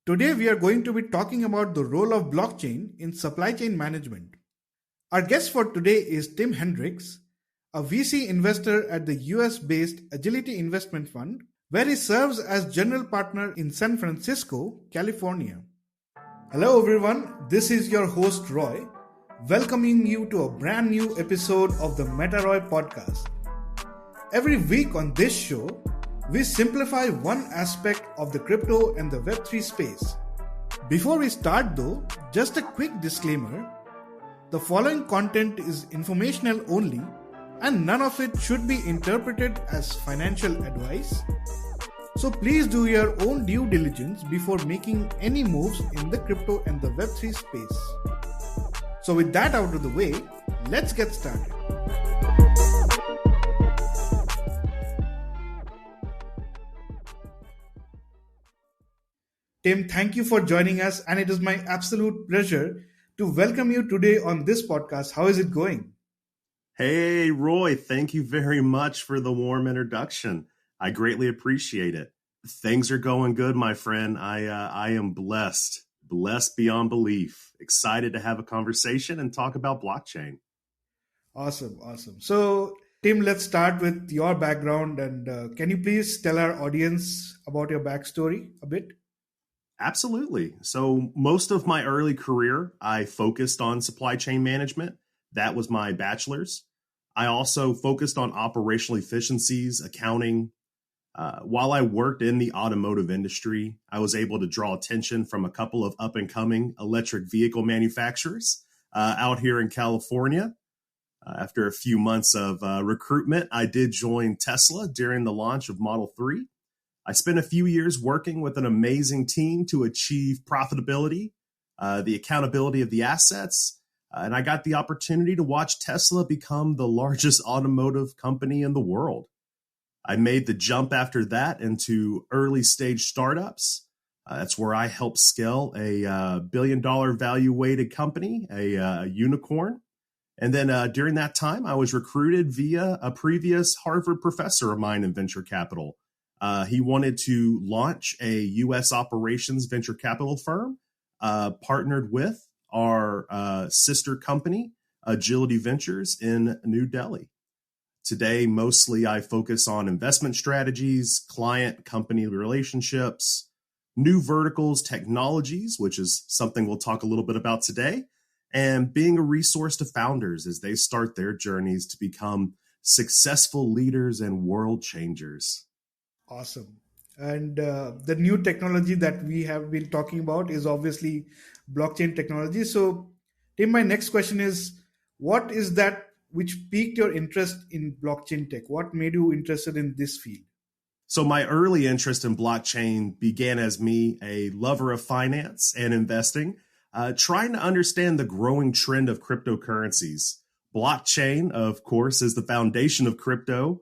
Today we are going to be talking about the role of blockchain in supply chain management. Our guest for today is Tim Hendrix, a VC investor at the US based Agility Investment Fund, where he serves as general partner in San Francisco, California. Hello everyone, this is your host Roy, welcoming you to a brand new episode of the MetaRoy podcast. Every week on this show, we simplify one aspect of the crypto and the Web3 space. Before we start though, just a quick disclaimer. The following content is informational only and none of it should be interpreted as financial advice. So please do your own due diligence before making any moves in the crypto and the Web3 space. So with that out of the way, let's get started. Tim, thank you for joining us, and it is my absolute pleasure to welcome you today on this podcast. How is it going? Hey, Roy, thank you very much for the warm introduction. I greatly appreciate it. Things are going good, my friend. I am blessed beyond belief. Excited to have a conversation and talk about blockchain. Awesome. So, Tim, let's start with your background, and can you please tell our audience about your backstory a bit? Absolutely. So most of my early career, I focused on supply chain management. That was my bachelor's. I also focused on operational efficiencies, accounting. While I worked in the automotive industry, I was able to draw attention from a couple of up-and-coming electric vehicle manufacturers out here in California. After a few months of recruitment, I did join Tesla during the launch of Model 3. I spent a few years working with an amazing team to achieve profitability, the accountability of the assets, and I got the opportunity to watch Tesla become the largest automotive company in the world. I made the jump after that into early stage startups. That's where I helped scale a billion-dollar value-weighted company, a unicorn. And then during that time, I was recruited via a previous Harvard professor of mine in venture capital. He wanted to launch a U.S. operations venture capital firm, partnered with our sister company, Agility Ventures in New Delhi. Today, mostly I focus on investment strategies, client-company relationships, new verticals, technologies, which is something we'll talk a little bit about today, and being a resource to founders as they start their journeys to become successful leaders and world changers. Awesome. And the new technology that we have been talking about is obviously blockchain technology. So, Tim, my next question is, what is that which piqued your interest in blockchain tech? What made you interested in this field? So my early interest in blockchain began as me, a lover of finance and investing, trying to understand the growing trend of cryptocurrencies. Blockchain, of course, is the foundation of crypto.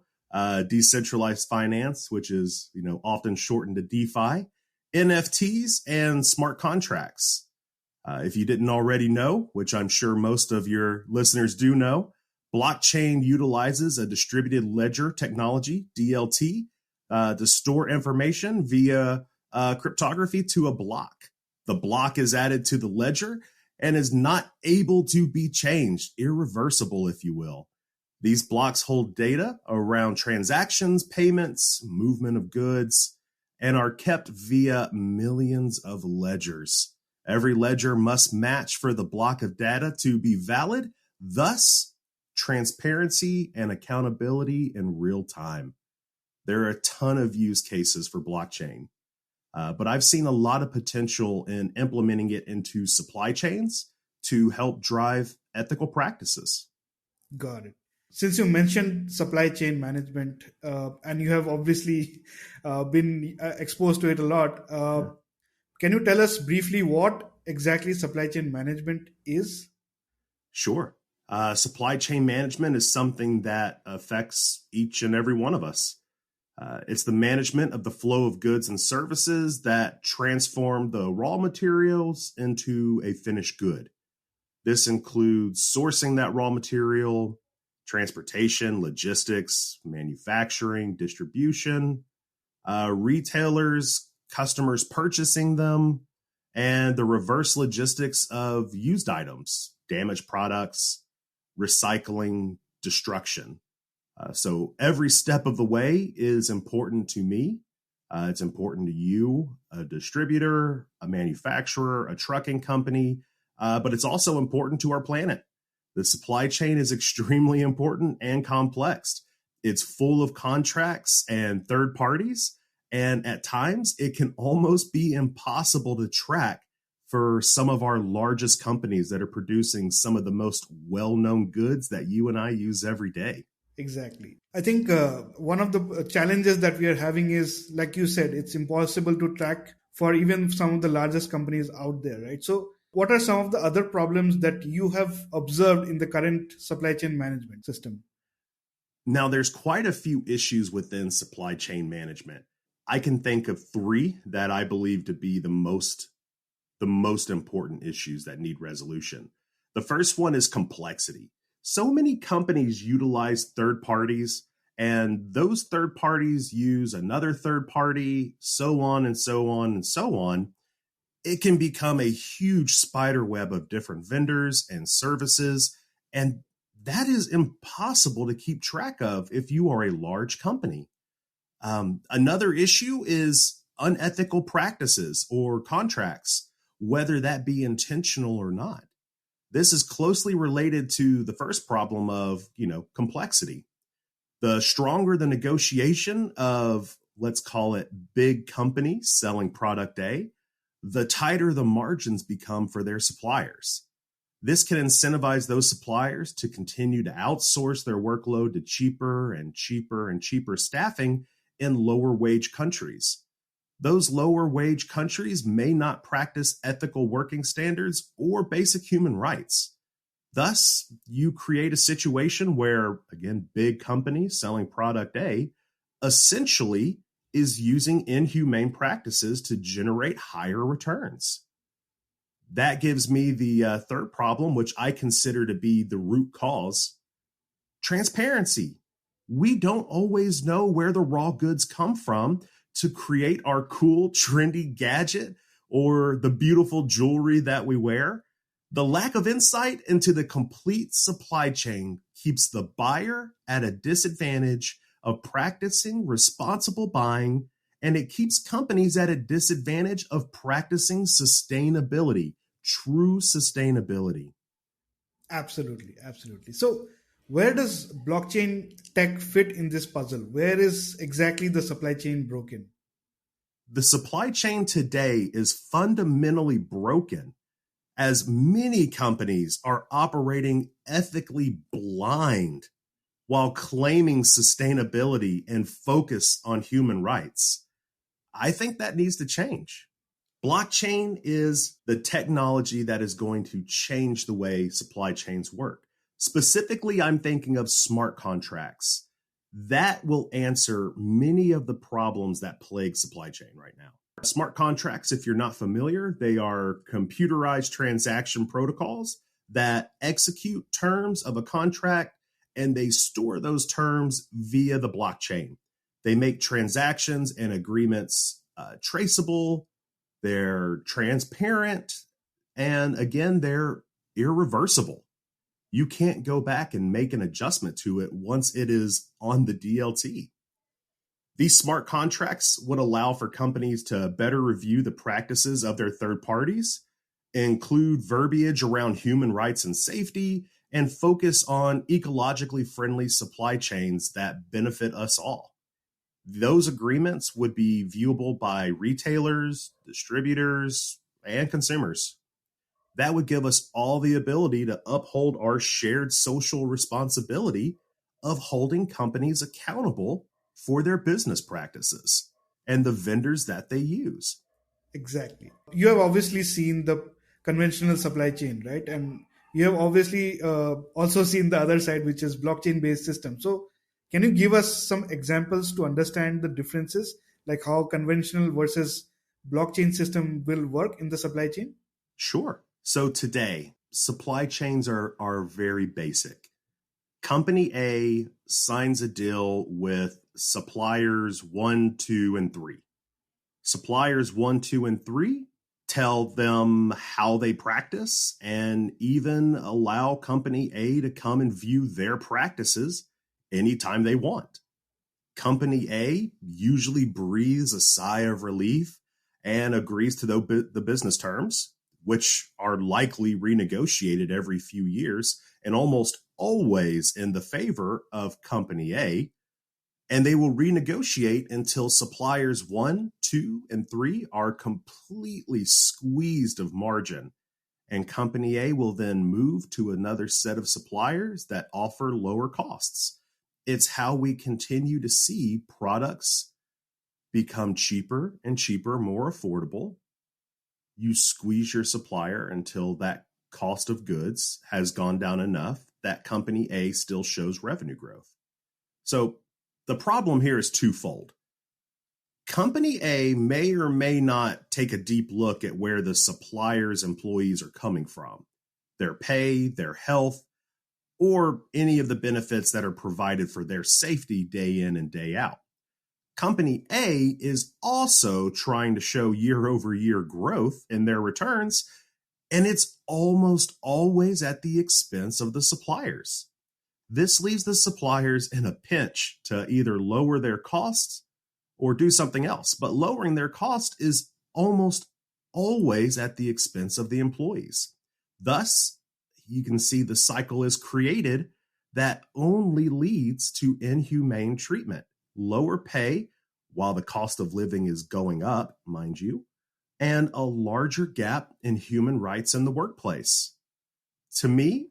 Decentralized finance, which is, often shortened to DeFi, NFTs, and smart contracts. If you didn't already know, which I'm sure most of your listeners do know, blockchain utilizes a distributed ledger technology, DLT, to store information via cryptography to a block. The block is added to the ledger and is not able to be changed, irreversible, if you will. These blocks hold data around transactions, payments, movement of goods, and are kept via millions of ledgers. Every ledger must match for the block of data to be valid, thus transparency and accountability in real time. There are a ton of use cases for blockchain, but I've seen a lot of potential in implementing it into supply chains to help drive ethical practices. Got it. Since you mentioned supply chain management, and you have obviously been exposed to it a lot, can you tell us briefly what exactly supply chain management is? Sure. Supply chain management is something that affects each and every one of us. It's the management of the flow of goods and services that transform the raw materials into a finished good. This includes sourcing that raw material, transportation, logistics, manufacturing, distribution, retailers, customers purchasing them, and the reverse logistics of used items, damaged products, recycling, destruction. So every step of the way is important to me. It's important to you, a distributor, a manufacturer, a trucking company, but it's also important to our planet. The supply chain is extremely important and complex. It's full of contracts and third parties, and at times it can almost be impossible to track for some of our largest companies that are producing some of the most well-known goods that you and I use every day. Exactly. I think one of the challenges that we are having is, like you said, it's impossible to track for even some of the largest companies out there, right? So what are some of the other problems that you have observed in the current supply chain management system? Now, there's quite a few issues within supply chain management. I can think of three that I believe to be the most important issues that need resolution. The first one is complexity. So many companies utilize third parties, and those third parties use another third party, so on and so on and so on. It can become a huge spider web of different vendors and services, and that is impossible to keep track of if you are a large company. Another issue is unethical practices or contracts, whether that be intentional or not. This is closely related to the first problem of, complexity. The stronger the negotiation of, let's call it, big companies selling product A, the tighter the margins become for their suppliers. This can incentivize those suppliers to continue to outsource their workload to cheaper and cheaper and cheaper staffing in lower wage countries. Those lower wage countries may not practice ethical working standards or basic human rights. Thus, you create a situation where, again, big companies selling product A essentially is using inhumane practices to generate higher returns. That gives me the third problem, which I consider to be the root cause: transparency. We don't always know where the raw goods come from to create our cool, trendy gadget or the beautiful jewelry that we wear. The lack of insight into the complete supply chain keeps the buyer at a disadvantage of practicing responsible buying, and it keeps companies at a disadvantage of practicing sustainability, true sustainability. Absolutely, absolutely. So where does blockchain tech fit in this puzzle? Where is exactly the supply chain broken? The supply chain today is fundamentally broken as many companies are operating ethically blind while claiming sustainability and focus on human rights. I think that needs to change. Blockchain is the technology that is going to change the way supply chains work. Specifically, I'm thinking of smart contracts. That will answer many of the problems that plague supply chain right now. Smart contracts, if you're not familiar, they are computerized transaction protocols that execute terms of a contract, and they store those terms via the blockchain. They make transactions and agreements traceable, they're transparent, and again, they're irreversible. You can't go back and make an adjustment to it once it is on the DLT. These smart contracts would allow for companies to better review the practices of their third parties, include verbiage around human rights and safety, and focus on ecologically friendly supply chains that benefit us all. Those agreements would be viewable by retailers, distributors, and consumers. That would give us all the ability to uphold our shared social responsibility of holding companies accountable for their business practices and the vendors that they use. Exactly. You have obviously seen the conventional supply chain, right? And you have obviously also seen the other side, which is blockchain based system. So can you give us some examples to understand the differences, like how conventional versus blockchain system will work in the supply chain? Sure. So today, supply chains are very basic. Company A signs a deal with suppliers 1, 2, and 3. Suppliers 1, 2, and 3 tell them how they practice, and even allow Company A to come and view their practices anytime they want. Company A usually breathes a sigh of relief and agrees to the business terms, which are likely renegotiated every few years and almost always in the favor of Company A. And they will renegotiate until suppliers 1, 2, and 3 are completely squeezed of margin. And Company A will then move to another set of suppliers that offer lower costs. It's how we continue to see products become cheaper and cheaper, more affordable. You squeeze your supplier until that cost of goods has gone down enough that Company A still shows revenue growth. So the problem here is twofold. Company A may or may not take a deep look at where the supplier's employees are coming from, their pay, their health, or any of the benefits that are provided for their safety day in and day out. Company A is also trying to show year-over-year growth in their returns, and it's almost always at the expense of the suppliers. This leaves the suppliers in a pinch to either lower their costs or do something else. But lowering their cost is almost always at the expense of the employees. Thus, you can see the cycle is created that only leads to inhumane treatment, lower pay while the cost of living is going up, mind you, and a larger gap in human rights in the workplace. To me,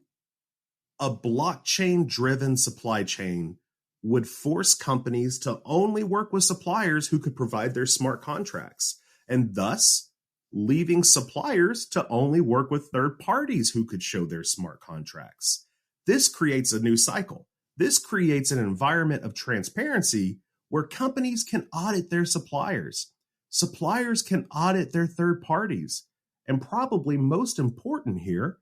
a blockchain-driven supply chain would force companies to only work with suppliers who could provide their smart contracts, and thus leaving suppliers to only work with third parties who could show their smart contracts. This creates a new cycle. This creates an environment of transparency where companies can audit their suppliers. Suppliers can audit their third parties. And probably most important here,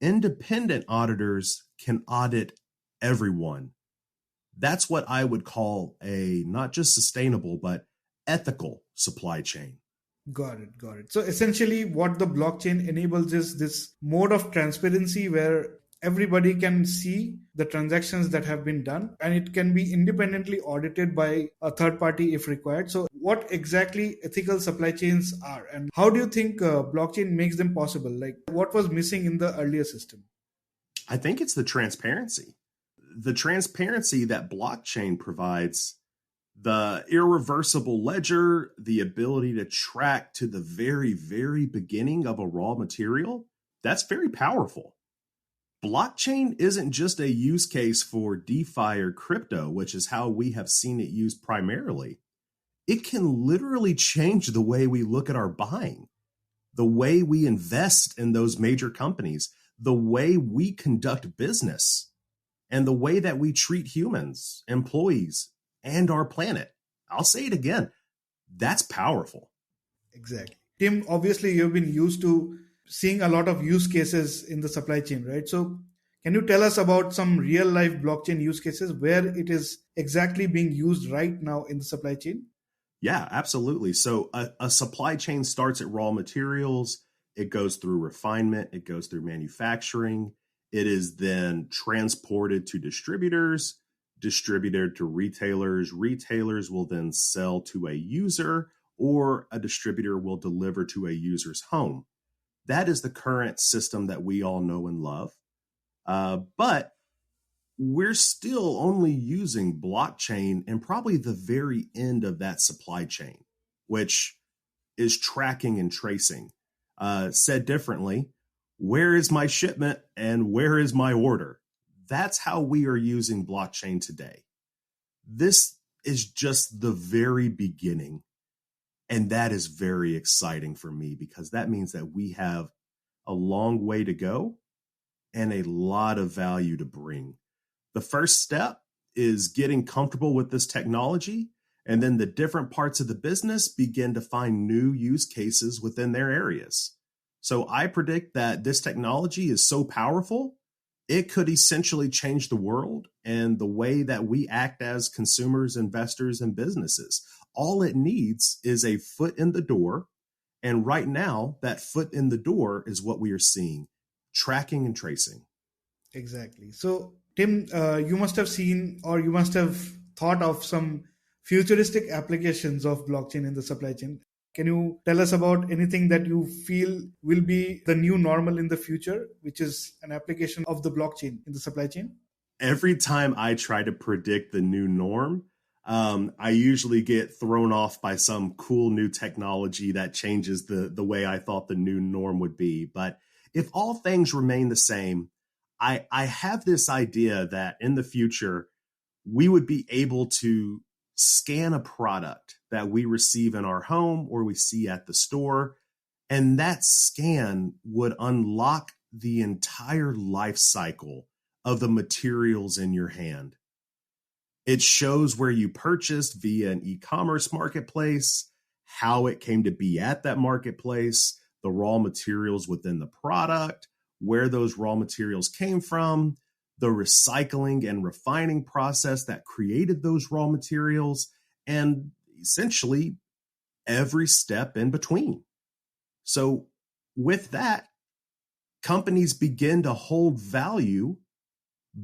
independent auditors can audit everyone. That's what I would call a not just sustainable, but ethical supply chain. Got it. Got it. So essentially, what the blockchain enables is this mode of transparency where everybody can see the transactions that have been done, and it can be independently audited by a third party if required. So what exactly ethical supply chains are, and how do you think blockchain makes them possible? Like, what was missing in the earlier system? I think it's the transparency. The transparency that blockchain provides, the irreversible ledger, the ability to track to the very, very beginning of a raw material, that's very powerful. Blockchain isn't just a use case for DeFi or crypto, which is how we have seen it used primarily. It can literally change the way we look at our buying, the way we invest in those major companies, the way we conduct business, and the way that we treat humans, employees, and our planet. I'll say it again. That's powerful. Exactly. Tim, obviously you've been used to seeing a lot of use cases in the supply chain, right? So can you tell us about some real life blockchain use cases where it is exactly being used right now in the supply chain? Yeah, absolutely. So a supply chain starts at raw materials. It goes through refinement. It goes through manufacturing. It is then transported to distributors, distributed to retailers. Retailers will then sell to a user, or a distributor will deliver to a user's home. That is the current system that we all know and love. But we're still only using blockchain in probably the very end of that supply chain, which is tracking and tracing. Said differently, where is my shipment and where is my order? That's how we are using blockchain today. This is just the very beginning. And that is very exciting for me because that means that we have a long way to go and a lot of value to bring. The first step is getting comfortable with this technology, and then the different parts of the business begin to find new use cases within their areas. So I predict that this technology is so powerful, it could essentially change the world and the way that we act as consumers, investors, and businesses. All it needs is a foot in the door And right now, that foot in the door is what we are seeing, tracking and tracing. Exactly. So, Tim, you must have seen or you must have thought of some futuristic applications of blockchain in the supply chain. Can you tell us about anything that you feel will be the new normal in the future, which is an application of the blockchain in the supply chain? Every time I try to predict the new norm, I usually get thrown off by some cool new technology that changes the way I thought the new norm would be. But if all things remain the same, I have this idea that in the future, we would be able to scan a product that we receive in our home or we see at the store, and that scan would unlock the entire life cycle of the materials in your hand. It shows where you purchased via an e-commerce marketplace, how it came to be at that marketplace, the raw materials within the product, where those raw materials came from, the recycling and refining process that created those raw materials, and essentially every step in between. So with that, companies begin to hold value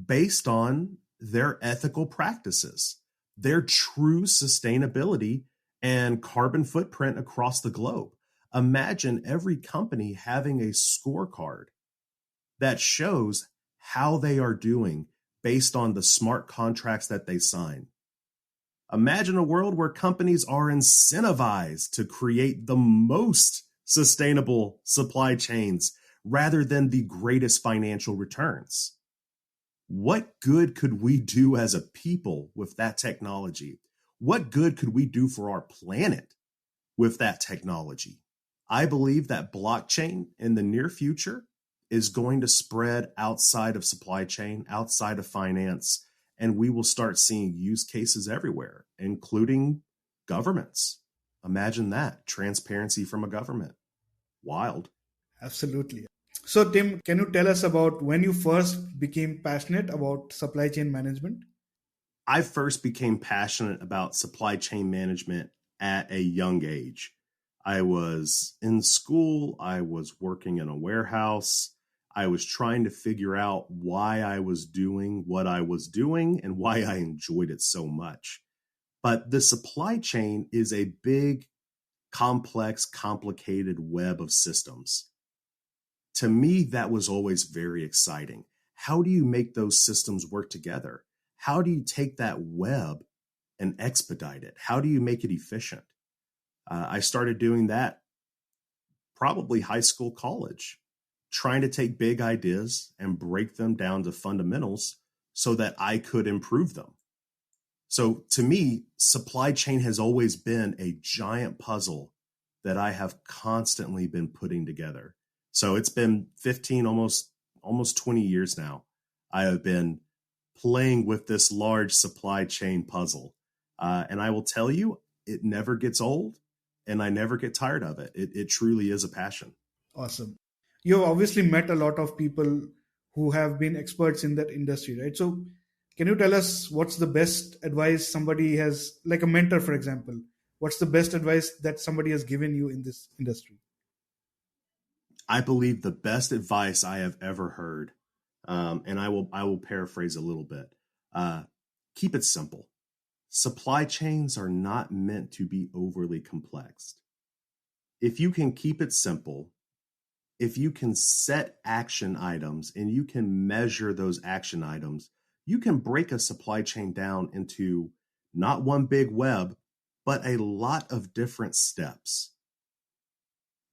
based on their ethical practices, their true sustainability and carbon footprint across the globe. Imagine every company having a scorecard that shows how they are doing based on the smart contracts that they sign. Imagine a world where companies are incentivized to create the most sustainable supply chains rather than the greatest financial returns. What good could we do as a people with that technology? What good could we do for our planet with that technology? I believe that blockchain in the near future is going to spread outside of supply chain, outside of finance, and we will start seeing use cases everywhere, including governments. Imagine that, transparency from a government. Wild. Absolutely. So, Tim, can you tell us about when you first became passionate about supply chain management? I first became passionate about supply chain management at a young age. I was in school, I was working in a warehouse. I was trying to figure out why I was doing what I was doing and why I enjoyed it so much. But the supply chain is a big, complex, complicated web of systems. To me, that was always very exciting. How do you make those systems work together? How do you take that web and expedite it? How do you make it efficient? I started doing that probably high school, college, trying to take big ideas and break them down to fundamentals so that I could improve them. So to me, supply chain has always been a giant puzzle that I have constantly been putting together. So it's been 15, almost 20 years now. I have been playing with this large supply chain puzzle. And I will tell you, it never gets old and I never get tired of it. It truly is a passion. Awesome. You've obviously met a lot of people who have been experts in that industry, right? So, can you tell us what's the best advice somebody has, like a mentor, for example? What's the best advice that somebody has given you in this industry? I believe the best advice I have ever heard, and I will paraphrase a little bit. Keep it simple. Supply chains are not meant to be overly complex. If you can keep it simple, if you can set action items and you can measure those action items, you can break a supply chain down into not one big web, but a lot of different steps.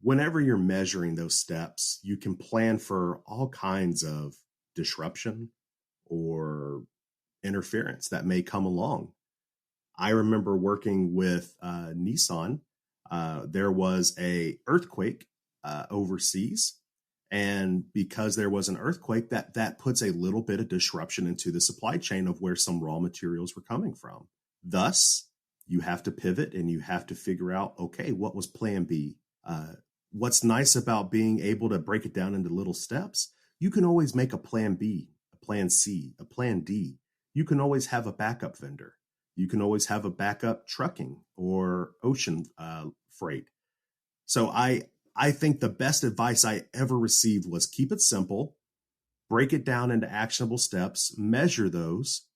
Whenever you're measuring those steps, you can plan for all kinds of disruption or interference that may come along. I remember working with Nissan. There was a earthquake overseas, and because there was an earthquake, that puts a little bit of disruption into the supply chain of where some raw materials were coming from. Thus, you have to pivot and you have to figure out, okay, what was plan B? What's nice about being able to break it down into little steps, you can always make a plan B, a plan C, a plan D. You can always have a backup vendor. You can always have a backup trucking or ocean freight. So I think the best advice I ever received was keep it simple, break it down into actionable steps, measure those,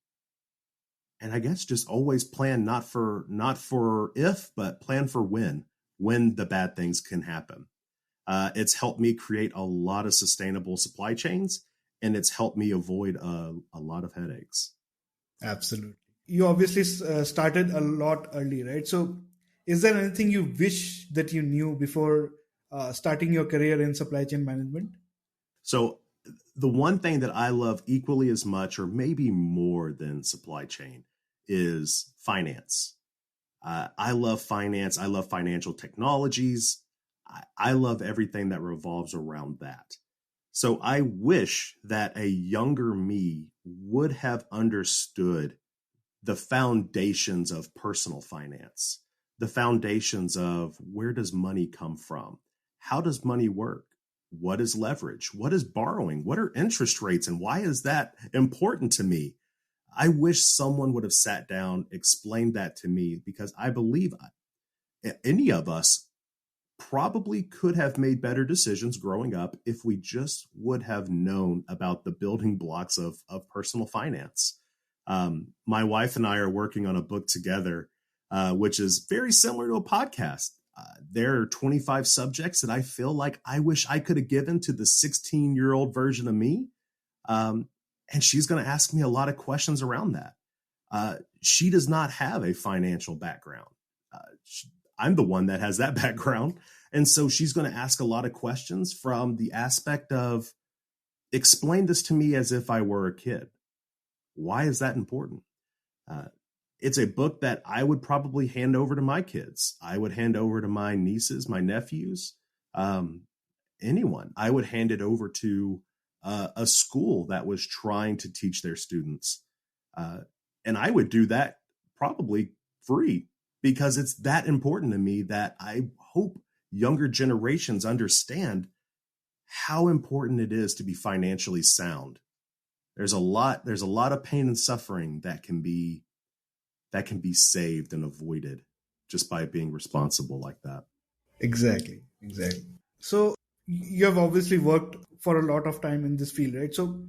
and I guess just always plan not for if, but plan for when the bad things can happen. It's helped me create a lot of sustainable supply chains, and it's helped me avoid a lot of headaches. Absolutely. You obviously started a lot early, right? So, is there anything you wish that you knew before starting your career in supply chain management? So the one thing that I love equally as much, or maybe more than supply chain, is finance. I love finance. I love financial technologies. I love everything that revolves around that. So I wish that a younger me would have understood the foundations of personal finance, the foundations of where does money come from? How does money work? What is leverage? What is borrowing? What are interest rates? And why is that important to me? I wish someone would have sat down, explained that to me, because I believe any of us probably could have made better decisions growing up if we just would have known about the building blocks of personal finance. My wife and I are working on a book together, which is very similar to a podcast. There are 25 subjects that I feel like I wish I could have given to the 16-year-old version of me. And she's going to ask me a lot of questions around that. She does not have a financial background. I'm the one that has that background. And so she's going to ask a lot of questions from the aspect of, explain this to me as if I were a kid. Why is that important? It's a book that I would probably hand over to my kids. I would hand over to my nieces, my nephews, anyone. I would hand it over to a school that was trying to teach their students. And I would do that probably free, because it's that important to me that I hope younger generations understand how important it is to be financially sound. There's a lot of pain and suffering that can be saved and avoided just by being responsible like that. Exactly. So, you have obviously worked for a lot of time in this field, right? So,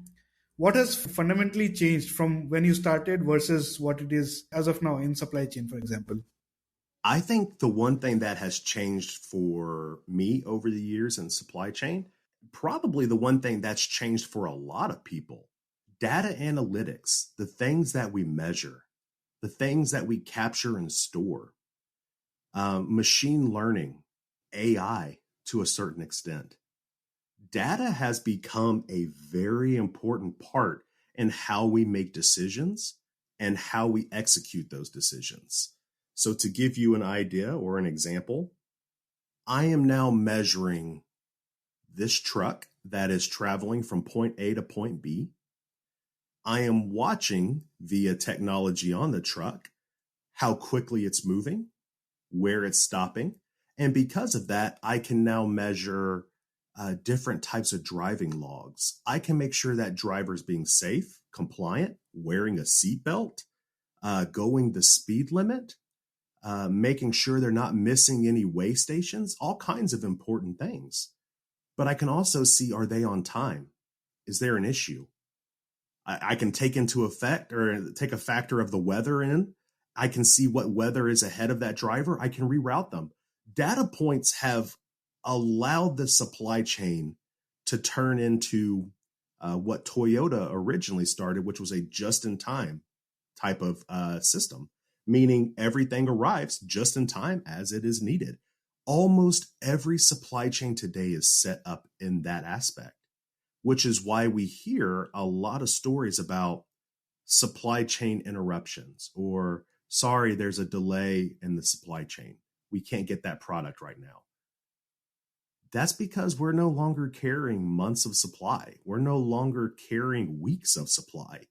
what has fundamentally changed from when you started versus what it is as of now in supply chain, for example? I think the one thing that has changed for me over the years in supply chain, probably the one thing that's changed for a lot of people, data analytics, the things that we measure, the things that we capture and store, machine learning, AI to a certain extent. Data has become a very important part in how we make decisions and how we execute those decisions. So to give you an idea or an example, I am now measuring this truck that is traveling from point A to point B. I am watching via technology on the truck how quickly it's moving, where it's stopping. And because of that, I can now measure different types of driving logs. I can make sure that driver's being safe, compliant, wearing a seatbelt, going the speed limit, making sure they're not missing any way stations, all kinds of important things. But I can also see, are they on time? Is there an issue? I can take into effect or take a factor of the weather in. I can see what weather is ahead of that driver. I can reroute them. Data points have allowed the supply chain to turn into what Toyota originally started, which was a just-in-time type of system, meaning everything arrives just in time as it is needed. Almost every supply chain today is set up in that aspect, which is why we hear a lot of stories about supply chain interruptions or, sorry, there's a delay in the supply chain. We can't get that product right now. That's because we're no longer carrying months of supply. We're no longer carrying weeks of supply.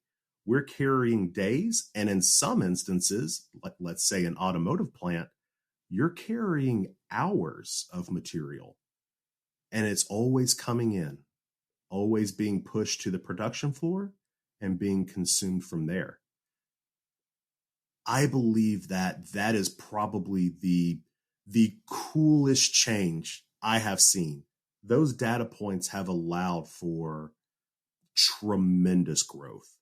We're carrying days, and in some instances, like let's say an automotive plant, you're carrying hours of material, and it's always coming in, always being pushed to the production floor and being consumed from there. I believe that that is probably the the coolest change I have seen. Those data points have allowed for tremendous growth.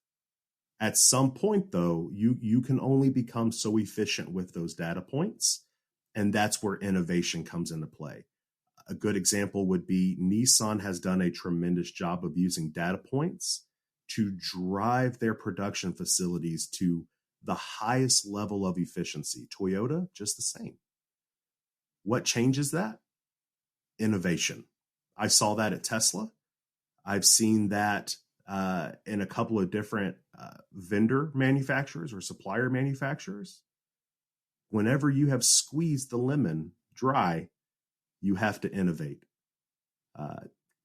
At some point, though, you can only become so efficient with those data points, and that's where innovation comes into play. A good example would be Nissan has done a tremendous job of using data points to drive their production facilities to the highest level of efficiency. Toyota, just the same. What changes that? Innovation. I saw that at Tesla. I've seen that in a couple of different vendor manufacturers or supplier manufacturers. Whenever you have squeezed the lemon dry, you have to innovate.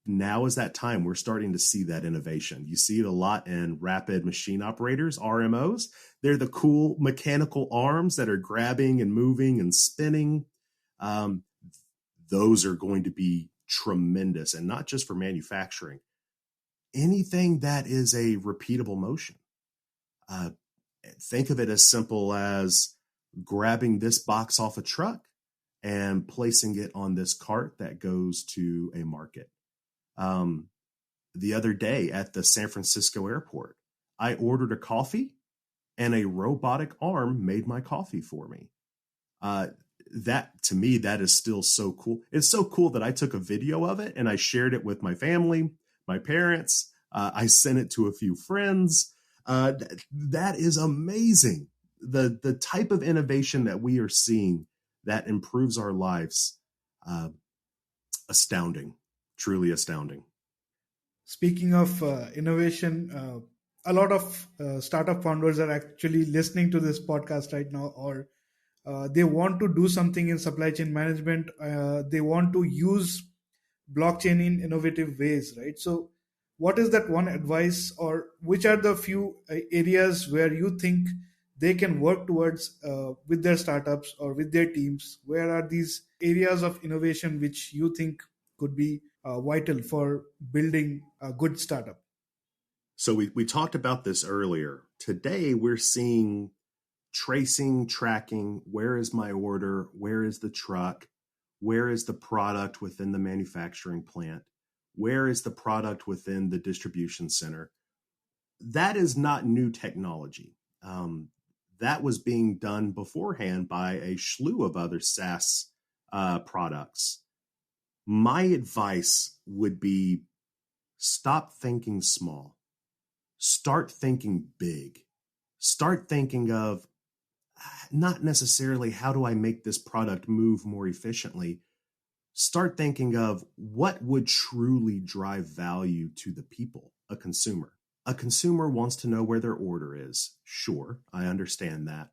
Now is that time. We're starting to see that innovation. You see it a lot in rapid machine operators, RMOs. They're the cool mechanical arms that are grabbing and moving and spinning. Those are going to be tremendous, and not just for manufacturing. Anything that is a repeatable motion. Think of it as simple as grabbing this box off a truck and placing it on this cart that goes to a market. The other day at the San Francisco airport, I ordered a coffee and a robotic arm made my coffee for me. That, to me, that is still so cool. It's so cool that I took a video of it and I shared it with my family, my parents. I sent it to a few friends. That is amazing. The type of innovation that we are seeing that improves our lives, astounding, truly astounding. Speaking of innovation, a lot of startup founders are actually listening to this podcast right now, or they want to do something in supply chain management. They want to use blockchain in innovative ways, right? So what is that one advice, or which are the few areas where you think they can work towards with their startups or with their teams? Where are these areas of innovation which you think could be vital for building a good startup? So we talked about this earlier. Today, we're seeing tracing, tracking. Where is my order? Where is the truck? Where is the product within the manufacturing plant? Where is the product within the distribution center? That is not new technology. That was being done beforehand by a slew of other SaaS products. My advice would be stop thinking small. Start thinking big. Start thinking of not necessarily how do I make this product move more efficiently. Start thinking of what would truly drive value to the people, a consumer. A consumer wants to know where their order is. Sure, I understand that.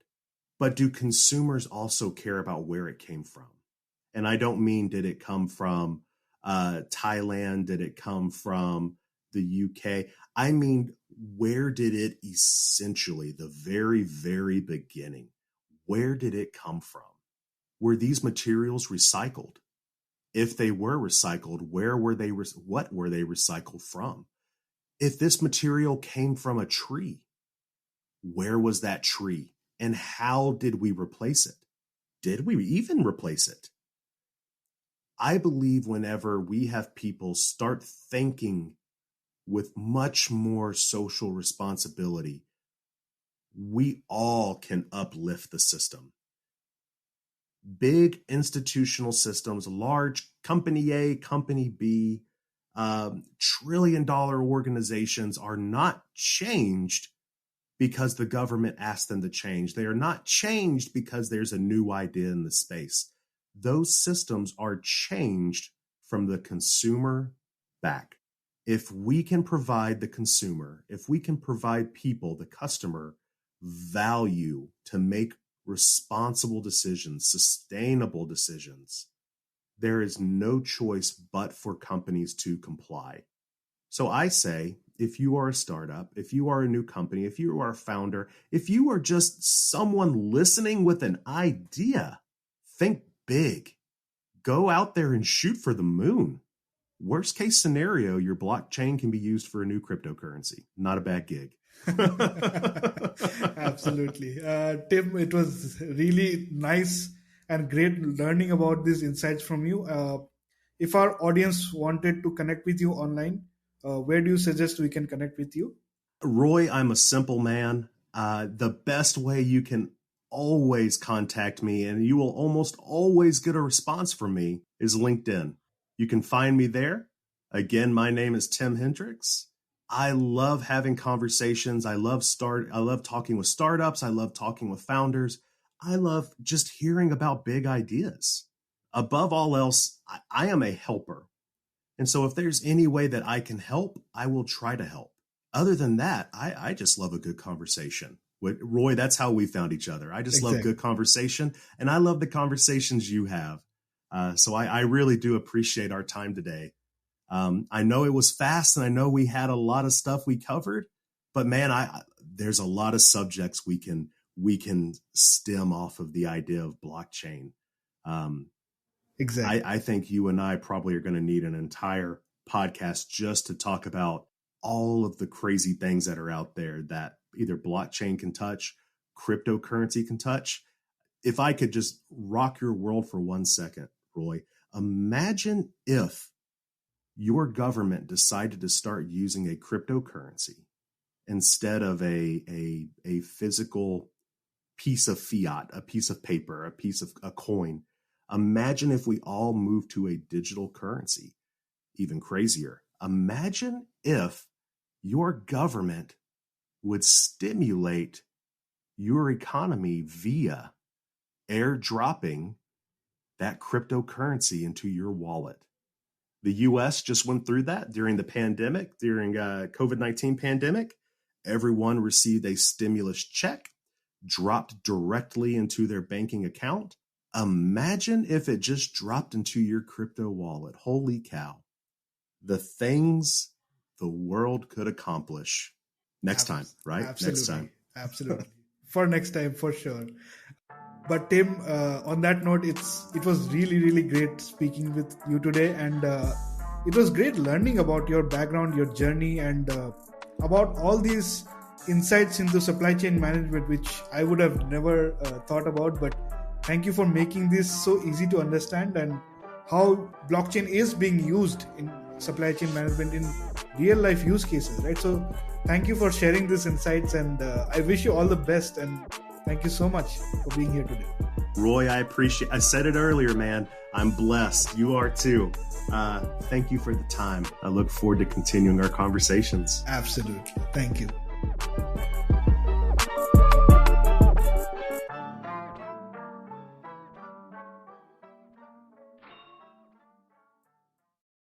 But do consumers also care about where it came from? And I don't mean did it come from Thailand? Did it come from the UK? I mean, where did it essentially, the very, very beginning, where did it come from? Were these materials recycled? If they were recycled, where were they? What were they recycled from? If this material came from a tree, where was that tree? And how did we replace it? Did we even replace it? I believe whenever we have people start thinking with much more social responsibility, we all can uplift the system. Big institutional systems, large company A, company B, trillion-dollar organizations are not changed because the government asked them to change. They are not changed because there's a new idea in the space. Those systems are changed from the consumer back. If we can provide the consumer, if we can provide people, the customer, value to make responsible decisions, sustainable decisions, there is no choice but for companies to comply. So I say, if you are a startup, if you are a new company, if you are a founder, if you are just someone listening with an idea, think big. Go out there and shoot for the moon. Worst case scenario, your blockchain can be used for a new cryptocurrency. Not a bad gig. Absolutely. Tim, it was really nice and great learning about these insights from you. If our audience wanted to connect with you online, where do you suggest we can connect with you? Roy, I'm a simple man. The best way you can always contact me, and you will almost always get a response from me, is LinkedIn. You can find me there. Again, my name is Tim Hendrix. I love having conversations. I love talking with startups. I love talking with founders. I love just hearing about big ideas. Above all else, I am a helper. And so if there's any way that I can help, I will try to help. Other than that, I just love a good conversation. Roy, that's how we found each other. I just love good conversation, and I love the conversations you have. So I really do appreciate our time today. I know it was fast, and I know we had a lot of stuff we covered, but man, there's a lot of subjects we can stem off of the idea of blockchain. Exactly. I think you and I probably are going to need an entire podcast just to talk about all of the crazy things that are out there that either blockchain can touch, cryptocurrency can touch. If I could just rock your world for 1 second, Roy, imagine if your government decided to start using a cryptocurrency instead of a physical piece of fiat, a piece of paper, a coin. Imagine if we all moved to a digital currency. Even crazier, imagine if your government would stimulate your economy via airdropping that cryptocurrency into your wallet. The US just went through that during the pandemic, during COVID-19 pandemic. Everyone received a stimulus check, dropped directly into their banking account. Imagine if it just dropped into your crypto wallet. Holy cow. The things the world could accomplish. Next time, right? Absolutely. Next time. Absolutely. For next time, for sure. But Tim, on that note, it was really, really great speaking with you today. And it was great learning about your background, your journey, and about all these insights into supply chain management, which I would have never thought about. But thank you for making this so easy to understand, and how blockchain is being used in supply chain management in real life use cases, right? So thank you for sharing these insights, and I wish you all the best, and thank you so much for being here today. Roy, I said it earlier, man. I'm blessed. You are too. Thank you for the time. I look forward to continuing our conversations. Absolutely. Thank you.